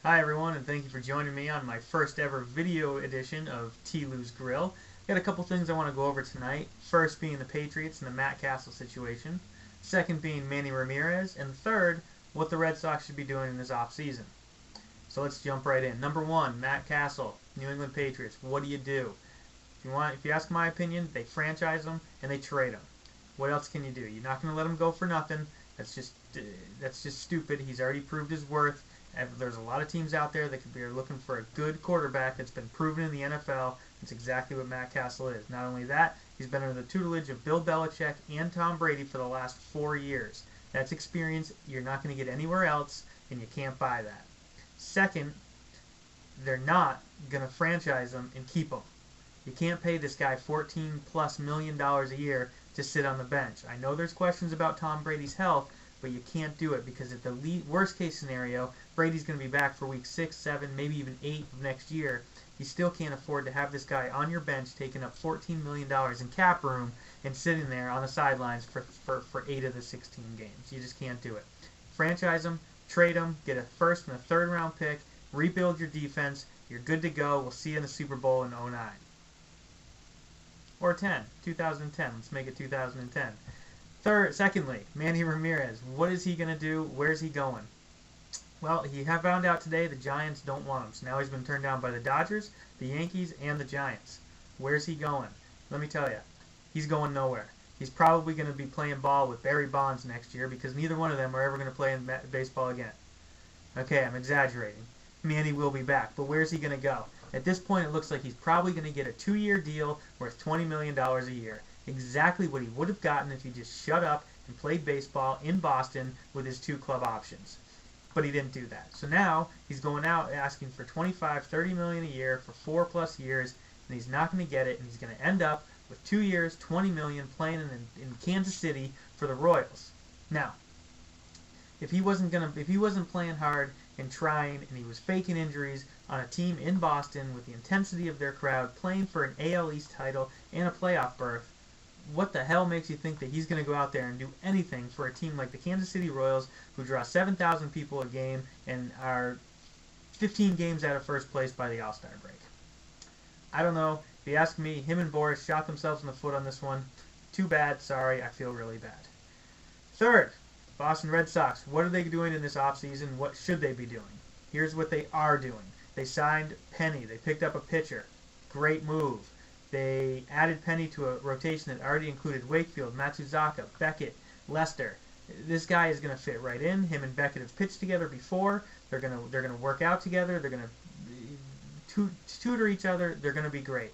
Hi everyone, and thank you for joining me on my first ever video edition of T-Lou's Grill. Got a couple things I want to go over tonight. First being the Patriots and the Matt Castle situation. Second being Manny Ramirez. And third, what the Red Sox should be doing in this offseason. So let's jump right in. Number one, Matt Castle, New England Patriots. What do you do? If you ask my opinion, they franchise him and they trade him. What else can you do? You're not going to let him go for nothing. That's just stupid. He's already proved his worth. There's a lot of teams out there that could be looking for a good quarterback that's been proven in the NFL. That's exactly what Matt Castle is. Not only that, he's been under the tutelage of Bill Belichick and Tom Brady for the last 4 years. That's experience you're not going to get anywhere else, and you can't buy that. Second, they're not going to franchise him and keep him. You can't pay this guy $14+ million a year to sit on the bench. I know there's questions about Tom Brady's health, but you can't do it because at the worst case scenario, Brady's going to be back for week 6, 7, maybe even 8 of next year. You still can't afford to have this guy on your bench taking up $14 million in cap room and sitting there on the sidelines for 8 of the 16 games. You just can't do it. Franchise him, trade him, get a first and a third round pick, rebuild your defense. You're good to go. We'll see you in the Super Bowl in 2009. Or 2010. Let's make it 2010. Secondly, Manny Ramirez. What is he going to do? Where's he going? Well, he found out today the Giants don't want him. So now he's been turned down by the Dodgers, the Yankees, and the Giants. Where's he going? Let me tell you, he's going nowhere. He's probably going to be playing ball with Barry Bonds next year because neither one of them are ever going to play in baseball again. Okay, I'm exaggerating. Manny will be back, but where's he going to go? At this point, it looks like he's probably going to get a 2-year deal worth $20 million a year. Exactly what he would have gotten if he just shut up and played baseball in Boston with his 2 club options. But he didn't do that. So now he's going out asking for $25-30 million a year for 4+ years, and he's not going to get it, and he's going to end up with 2 years, $20 million playing in Kansas City for the Royals. Now, if he wasn't playing hard and trying, and he was faking injuries on a team in Boston with the intensity of their crowd, playing for an AL East title and a playoff berth, what the hell makes you think that he's going to go out there and do anything for a team like the Kansas City Royals, who draw 7,000 people a game and are 15 games out of first place by the All-Star break? I don't know. If you ask me, him and Boris shot themselves in the foot on this one. Too bad. Sorry. I feel really bad. Third, Boston Red Sox. What are they doing in this offseason? What should they be doing? Here's what they are doing. They signed Penny. They picked up a pitcher. Great move. They added Penny to a rotation that already included Wakefield, Matsuzaka, Beckett, Lester. This guy is going to fit right in. Him and Beckett have pitched together before. They're going to work out together. They're going to tutor each other. They're going to be great.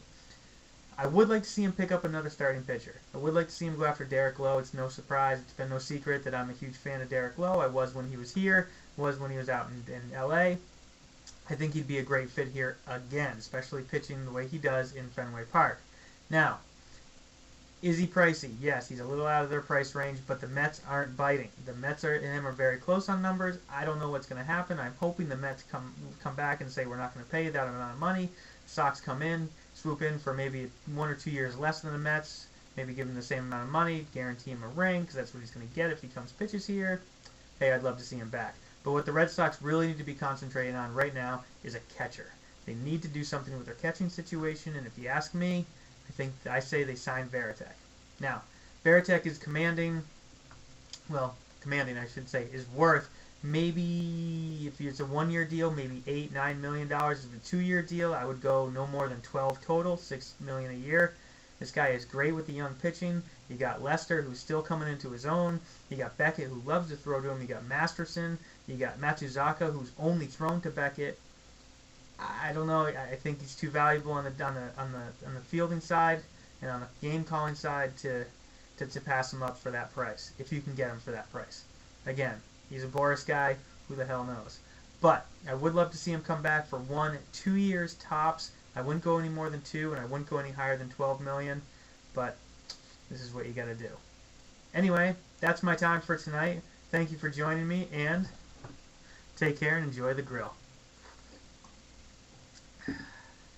I would like to see him pick up another starting pitcher. I would like to see him go after Derek Lowe. It's no surprise. It's been no secret that I'm a huge fan of Derek Lowe. I was when he was here. Was when he was out in L.A. I think he'd be a great fit here again, especially pitching the way he does in Fenway Park. Now, is he pricey? Yes, he's a little out of their price range, but the Mets aren't biting. The Mets and him are very close on numbers. I don't know what's going to happen. I'm hoping the Mets come back and say we're not going to pay you that amount of money. Sox come in, swoop in for maybe 1 or 2 years less than the Mets, maybe give him the same amount of money, guarantee him a ring, because that's what he's going to get if he comes pitches here. Hey, I'd love to see him back. But what the Red Sox really need to be concentrating on right now is a catcher. They need to do something with their catching situation, and if you ask me, I say they sign Varitek. Now, Varitek is is worth maybe, if it's a 1-year deal, maybe $8-9 million. If it's a 2-year deal, I would go no more than 12 total, $6 million a year. This guy is great with the young pitching. You got Lester, who's still coming into his own. You got Beckett, who loves to throw to him. You got Masterson. You got Matsuzaka, who's only thrown to Beckett. I don't know. I think he's too valuable on the fielding side and on the game calling side to pass him up for that price. If you can get him for that price. Again, he's a Boris guy. Who the hell knows? But I would love to see him come back for 1-2 years tops. I wouldn't go any more than 2, and I wouldn't go any higher than $12 million. But this is what you got to do. Anyway, that's my time for tonight. Thank you for joining me, and take care and enjoy the grill.